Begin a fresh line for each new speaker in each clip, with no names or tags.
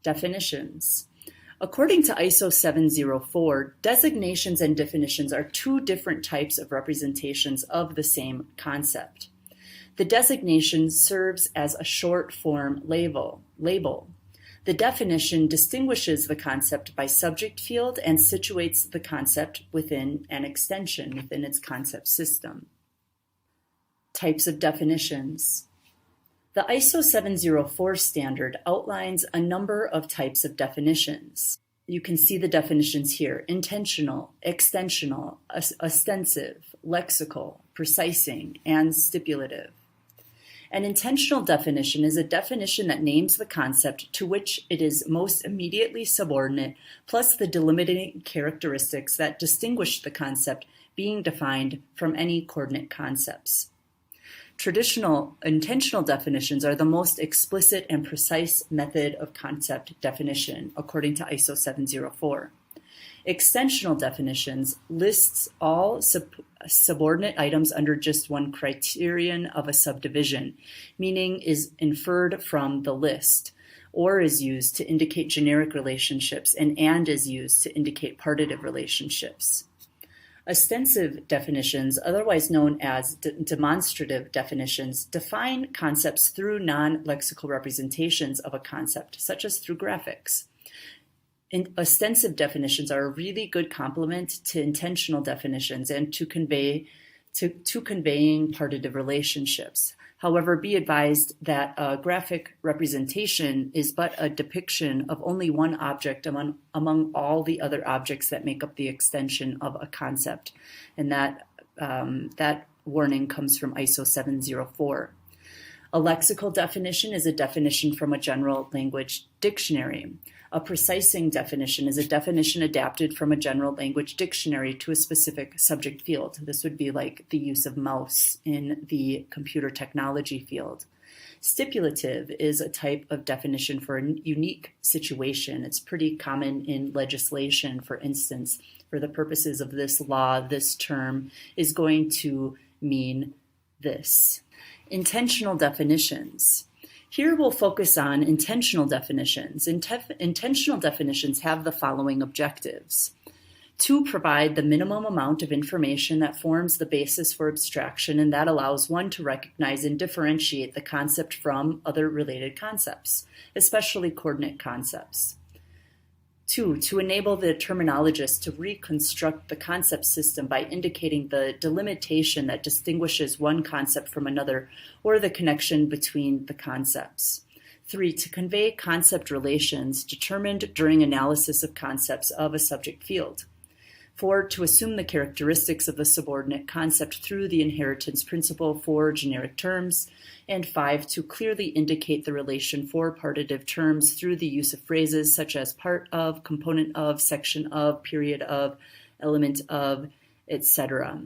Definitions. According to ISO 704, designations and definitions are two different types of representations of the same concept. The designation serves as a short form label. The definition distinguishes the concept by subject field and situates the concept within an extension within its concept system. Types of definitions. The ISO 704 standard outlines a number of types of definitions. You can see the definitions here: intentional, extensional, ostensive, lexical, precising, and stipulative. An intentional definition is a definition that names the concept to which it is most immediately subordinate, plus the delimiting characteristics that distinguish the concept being defined from any coordinate concepts. Traditional intentional definitions are the most explicit and precise method of concept definition, according to ISO 704. Extensional definitions lists all subordinate items under just one criterion of a subdivision, meaning is inferred from the list, or is used to indicate generic relationships, and is used to indicate partitive relationships. Ostensive definitions, otherwise known as demonstrative definitions, define concepts through non-lexical representations of a concept, such as through graphics. Ostensive definitions are a really good complement to intentional definitions and to conveying partitive relationships. However, be advised that a graphic representation is but a depiction of only one object among all the other objects that make up the extension of a concept. And that warning comes from ISO 704. A lexical definition is a definition from a general language dictionary. A precising definition is a definition adapted from a general language dictionary to a specific subject field. This would be like the use of mouse in the computer technology field. Stipulative is a type of definition for a unique situation. It's pretty common in legislation, for instance. For the purposes of this law, this term is going to mean this. Intentional definitions. Here we'll focus on intentional definitions. Intentional definitions have the following objectives: to provide the minimum amount of information that forms the basis for abstraction and that allows one to recognize and differentiate the concept from other related concepts, especially coordinate concepts. 2, to enable the terminologist to reconstruct the concept system by indicating the delimitation that distinguishes one concept from another or the connection between the concepts. 3, to convey concept relations determined during analysis of concepts of a subject field. 4, to assume the characteristics of the subordinate concept through the inheritance principle for generic terms. And 5, to clearly indicate the relation for partitive terms through the use of phrases such as part of, component of, section of, period of, element of, etc.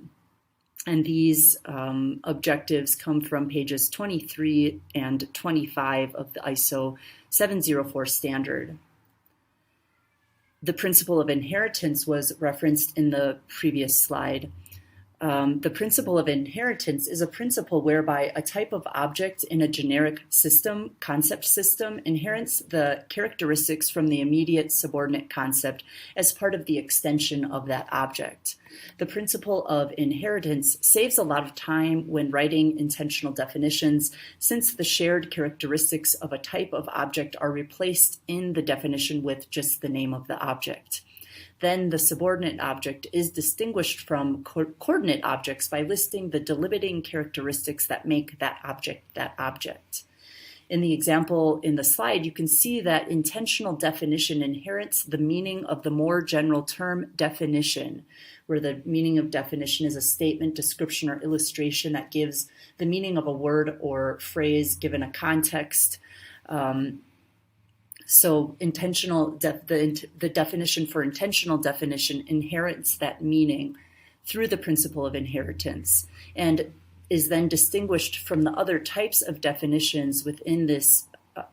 And these objectives come from pages 23 and 25 of the ISO 704 standard. The principle of inheritance was referenced in the previous slide. The principle of inheritance is a principle whereby a type of object in a generic system, concept system, inherits the characteristics from the immediate subordinate concept as part of the extension of that object. The principle of inheritance saves a lot of time when writing intentional definitions, since the shared characteristics of a type of object are replaced in the definition with just the name of the object. Then the subordinate object is distinguished from coordinate objects by listing the delimiting characteristics that make that object that object. In the example in the slide, you can see that intentional definition inherits the meaning of the more general term definition, where the meaning of definition is a statement, description, or illustration that gives the meaning of a word or phrase given a context. So the definition for intentional definition inherits that meaning through the principle of inheritance and is then distinguished from the other types of definitions within this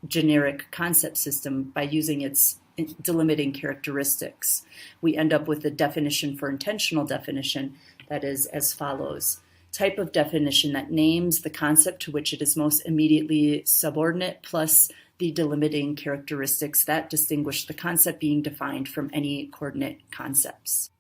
generic concept system by using its delimiting characteristics. We end up with the definition for intentional definition that is as follows: type of definition that names the concept to which it is most immediately subordinate plus the delimiting characteristics that distinguish the concept being defined from any coordinate concepts.